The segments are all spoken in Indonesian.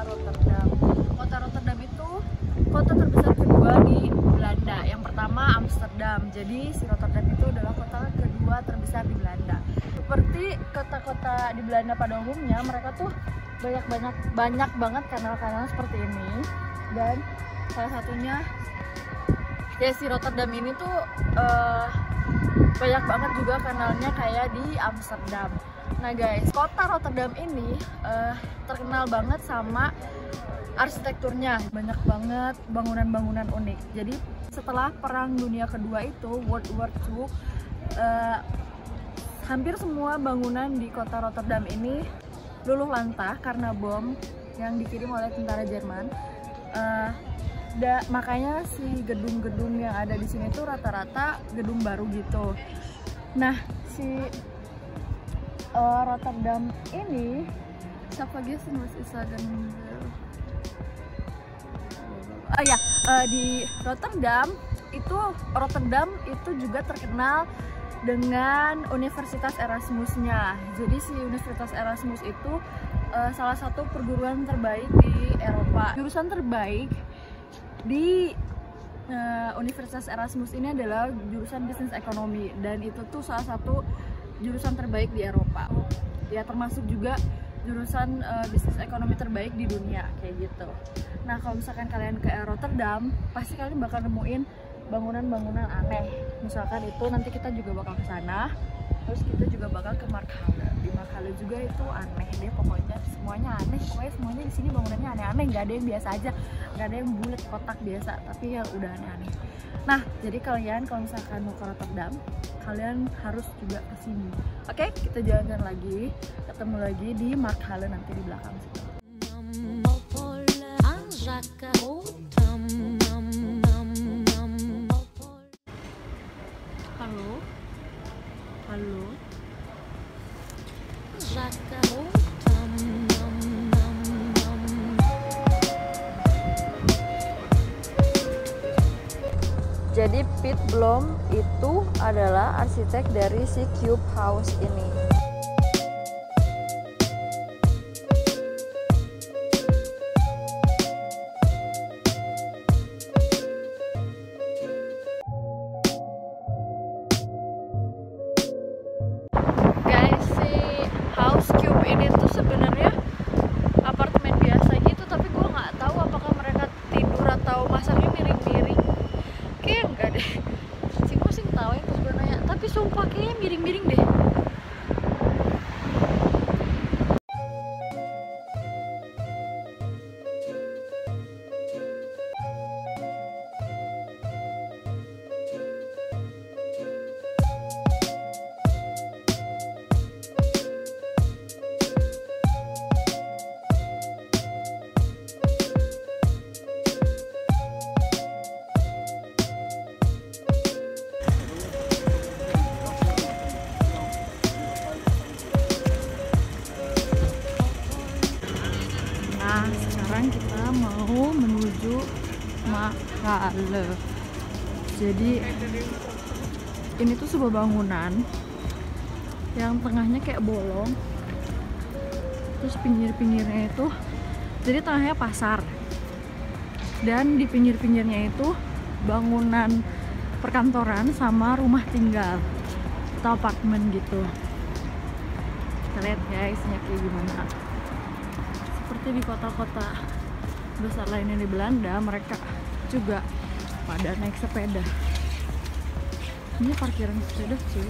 Rotterdam. Kota Rotterdam itu kota terbesar kedua di Belanda. Yang pertama Amsterdam. Jadi si Rotterdam itu adalah kota kedua terbesar di Belanda. Seperti kota-kota di Belanda pada umumnya, mereka tuh banyak banget kanal-kanal seperti ini. Dan salah satunya ya si Rotterdam ini tuh banyak banget juga kanalnya kayak di Amsterdam. Nah guys, kota Rotterdam ini terkenal banget sama arsitekturnya. Banyak banget bangunan-bangunan unik. Jadi setelah Perang Dunia Kedua itu, World War II, hampir semua bangunan di kota Rotterdam ini luluh lantah karena bom yang dikirim oleh tentara Jerman. Makanya si gedung-gedung yang ada di sini tuh rata-rata gedung baru gitu. Nah, si Rotterdam ini di Rotterdam itu juga terkenal dengan Universitas Erasmusnya. Jadi si Universitas Erasmus itu salah satu perguruan terbaik di Eropa. Jurusan terbaik di Universitas Erasmus ini adalah jurusan bisnis ekonomi, dan itu tuh salah satu jurusan terbaik di Eropa. Ya termasuk juga jurusan bisnis ekonomi terbaik di dunia kayak gitu. Nah kalau misalkan kalian ke Rotterdam, pasti kalian bakal nemuin bangunan-bangunan aneh. Misalkan itu nanti kita juga bakal ke sana. Terus kita juga bakal ke Markthalle. Di Markthalle juga itu aneh deh, pokoknya semuanya aneh. Pokoknya semuanya di sini bangunannya aneh-aneh, nggak ada yang biasa aja, nggak ada yang bulat kotak biasa, tapi ya udah aneh-aneh. Nah, jadi kalian kalau misalkan mau ke Rotterdam, kalian harus juga ke sini. Oke, kita jalan-jalan lagi, ketemu lagi di Markthalle nanti di belakang situ. Halo. Jadi Piet Blom itu adalah arsitek dari si Cube House ini. Guys, si House Cube ini tuh sebenarnya apartemen biasa gitu, tapi gue nggak tahu apakah mereka tidur atau masaknya miring-miring. Kayaknya enggak deh. Si gue sih ngetawain pas gue nanya, tapi sumpah kayaknya miring-miring deh. Nah, sekarang kita mau menuju Markthalle. Jadi ini tuh sebuah bangunan yang tengahnya kayak bolong. Terus pinggir-pinggirnya itu, jadi tengahnya pasar. Dan di pinggir-pinggirnya itu bangunan perkantoran sama rumah tinggal atau apartemen gitu. Kita lihat ya isinya kayak gimana. Seperti di kota-kota besar lainnya di Belanda, mereka juga pada naik sepeda. Ini parkiran sepeda cuy.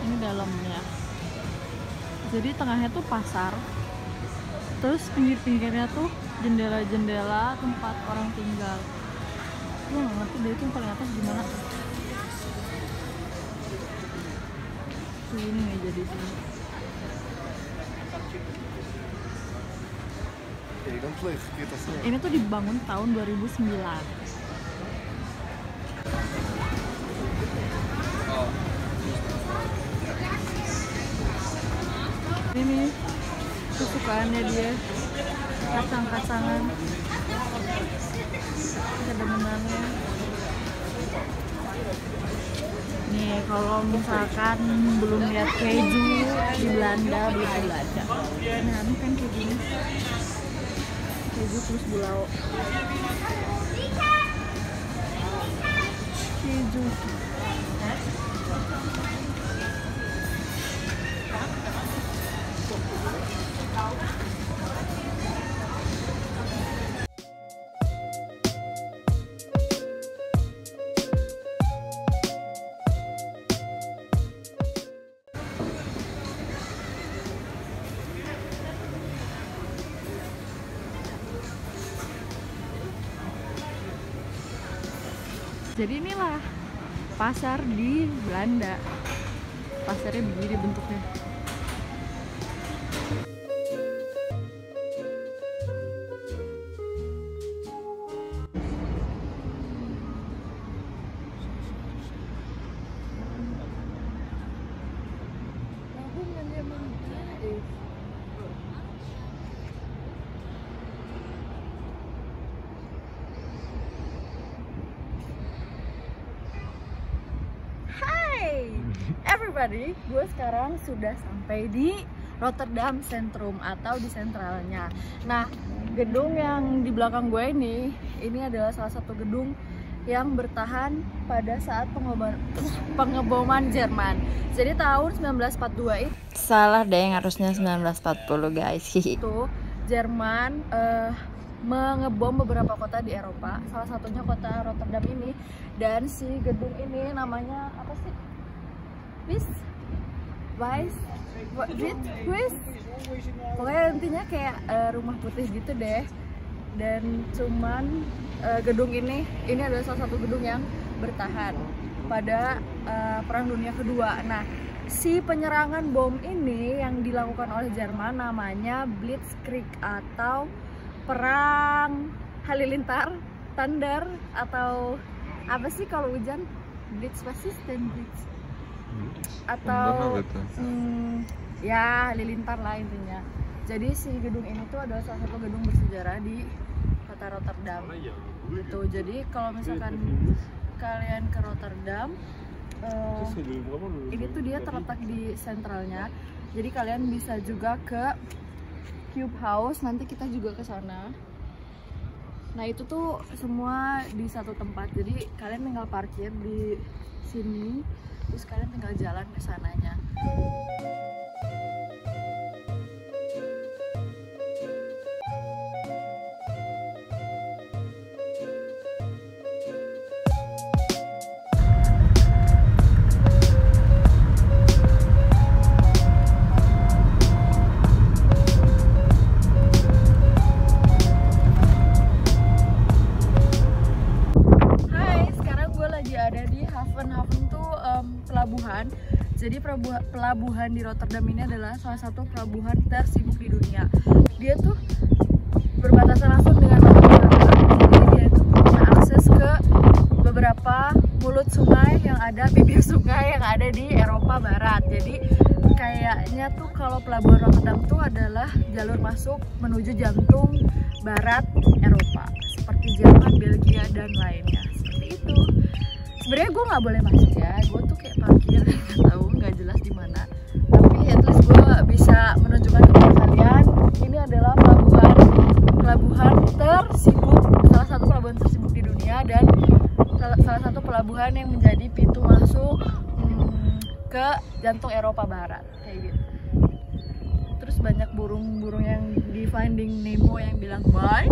Ini dalamnya. Jadi tengahnya tuh pasar. Terus pinggir-pinggirnya tuh jendela-jendela tempat orang tinggal. Gue gak ngerti deh itu yang paling atas gimana. Tuh ini nih jadi sini. Ini tuh dibangun tahun 2009. Ini kesukaannya dia, kacang-kacangan kedemenannya. Nih kalau misalkan belum lihat keju di Belanda, beli ke Belanda. Nah ini kan kayak gini, keju plus bulau, keju. Jadi inilah pasar di Belanda. Pasarnya begini bentuknya. Everybody, gue sekarang sudah sampai di Rotterdam Centrum atau di sentralnya. Nah, gedung yang di belakang gue ini adalah salah satu gedung yang bertahan pada saat pengeboman Jerman. Jadi tahun 1942 itu salah deh, yang harusnya 1940 guys. Itu Jerman mengebom beberapa kota di Eropa, salah satunya kota Rotterdam ini. Dan si gedung ini namanya apa sih? Pokoknya intinya kayak rumah putih gitu deh. Dan cuman gedung ini adalah salah satu gedung yang bertahan pada Perang Dunia Kedua. Nah, si penyerangan bom ini yang dilakukan oleh Jerman namanya Blitzkrieg atau Perang Halilintar, Thunder, atau apa sih kalau hujan? Blitz dan Blitz atau ya halilintar lah intinya. Jadi si gedung ini tuh adalah salah satu gedung bersejarah di kota Rotterdam gitu. Jadi kalau misalkan kalian ke Rotterdam, ini tuh dia terletak di sentralnya. Jadi kalian bisa juga ke Cube House, nanti kita juga ke sana. Nah itu tuh semua di satu tempat. Jadi kalian tinggal parkir di sini, terus kalian tinggal jalan ke sananya. Pelabuhan. Jadi pelabuhan di Rotterdam ini adalah salah satu pelabuhan tersibuk di dunia. Dia tuh berbatasan langsung dengan Rotterdam. Jadi dia tuh punya akses ke beberapa mulut sungai yang ada, bibir sungai yang ada di Eropa Barat. Jadi kayaknya tuh kalau pelabuhan Rotterdam tuh adalah jalur masuk menuju jantung barat Eropa, seperti Jerman, Belgia, dan lainnya. Seperti itu. Sebenarnya gue nggak boleh masuk ya, gue tuh kayak parkir nggak tahu, nggak jelas di mana. Tapi at least gue bisa menunjukkan kepada kalian ini adalah pelabuhan tersibuk, salah satu pelabuhan tersibuk di dunia, dan salah satu pelabuhan yang menjadi pintu masuk ke jantung Eropa Barat kayak gitu. Terus banyak burung-burung yang di Finding Nemo yang bilang bye.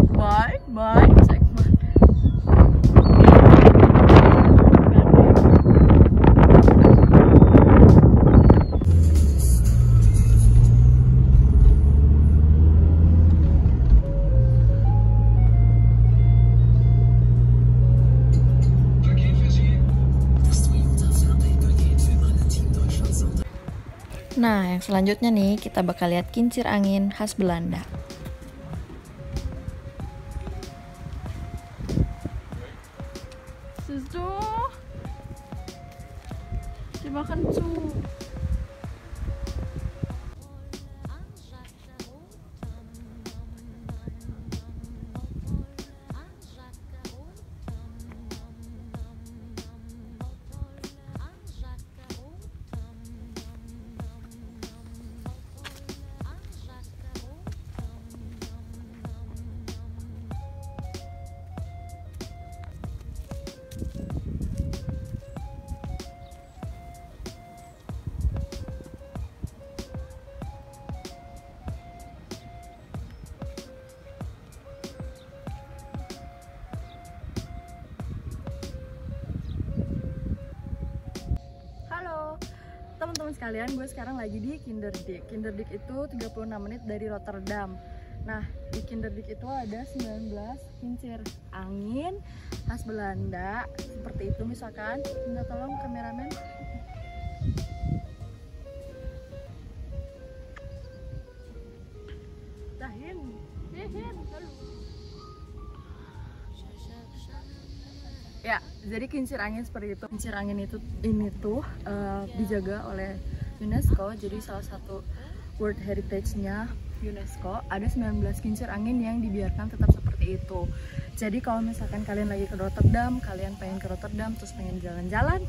Nah, yang selanjutnya nih kita bakal lihat kincir angin khas Belanda. Susu dimakan cu. sekalian, gue sekarang lagi di Kinderdijk. Kinderdijk itu 36 menit dari Rotterdam. Nah, di Kinderdijk itu ada 19 kincir angin khas Belanda. Seperti itu misalkan. Minta tolong kameramen. Ya, jadi kincir angin seperti itu. Kincir angin ini tuh dijaga oleh UNESCO. Jadi salah satu World Heritage-nya UNESCO ada 19 kincir angin yang dibiarkan tetap seperti itu. Jadi kalau misalkan kalian lagi ke Rotterdam, kalian pengen ke Rotterdam terus pengen jalan-jalan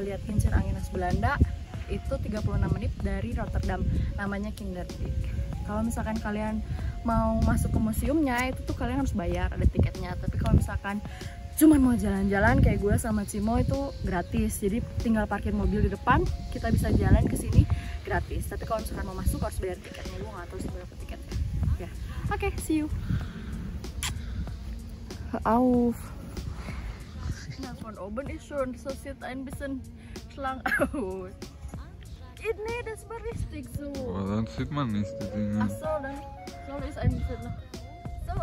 lihat kincir angin khas Belanda, itu 36 menit dari Rotterdam, namanya Kinderdijk. Kalau misalkan kalian mau masuk ke museumnya, itu tuh kalian harus bayar, ada tiketnya. Tapi kalau misalkan cuman mau jalan-jalan kayak gue sama Cimo itu gratis. Jadi tinggal parkir mobil di depan, kita bisa jalan ke sini gratis. Tapi kalau misalkan mau masuk harus bayar tiketnya. Gue nggak tahu sih berapa tiketnya. Ya, oke, see you. Auf. Na von oben ist schon, so sieht ein bisschen schlank aus. Nee, das war richtig so. Aber dann sieht man nicht die Dinge. Ach so, dann soll ich ein bisschen so.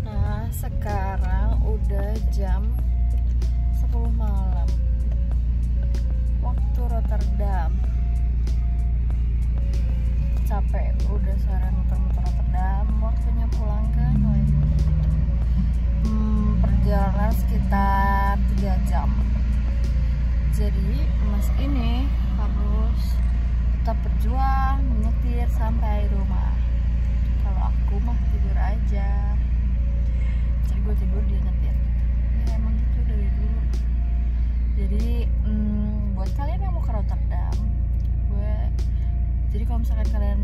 Nah, sekarang udah jam 10 malam waktu Rotterdam. Capek, udah seharian muter-muter Rotterdam. Waktunya pulang ke Noord. Perjalanan sekitar 3 jam. Jadi Mas ini harus tetap berjuang menyetir sampai rumah. Kalau aku mah tidur aja. Jadi gue tidur, dia nyetir. Ya emang gitu dari dulu. Jadi buat kalian yang mau ke Rotterdam, jadi kalau misalkan kalian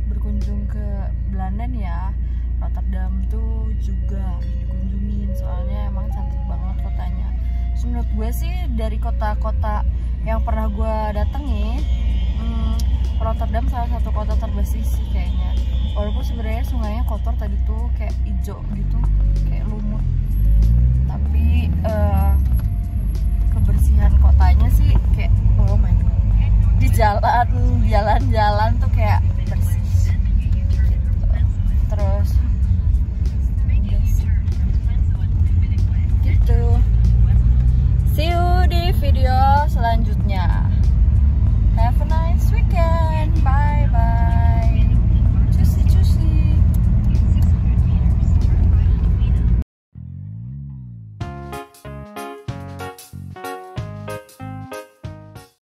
berkunjung ke Belanda nih ya, Rotterdam tuh juga harus dikunjungin, soalnya emang cantik banget kotanya. Menurut gue sih dari kota-kota yang pernah gue datengin, Rotterdam salah satu kota terbersih sih kayaknya. Walaupun sebenarnya sungainya kotor tadi tuh, kayak hijau gitu, kayak lumut. Tapi kebersihan kotanya sih kayak oh my god. Di jalan-jalan tuh kayak bersih gitu. Terus gitu. See you di video selanjutnya.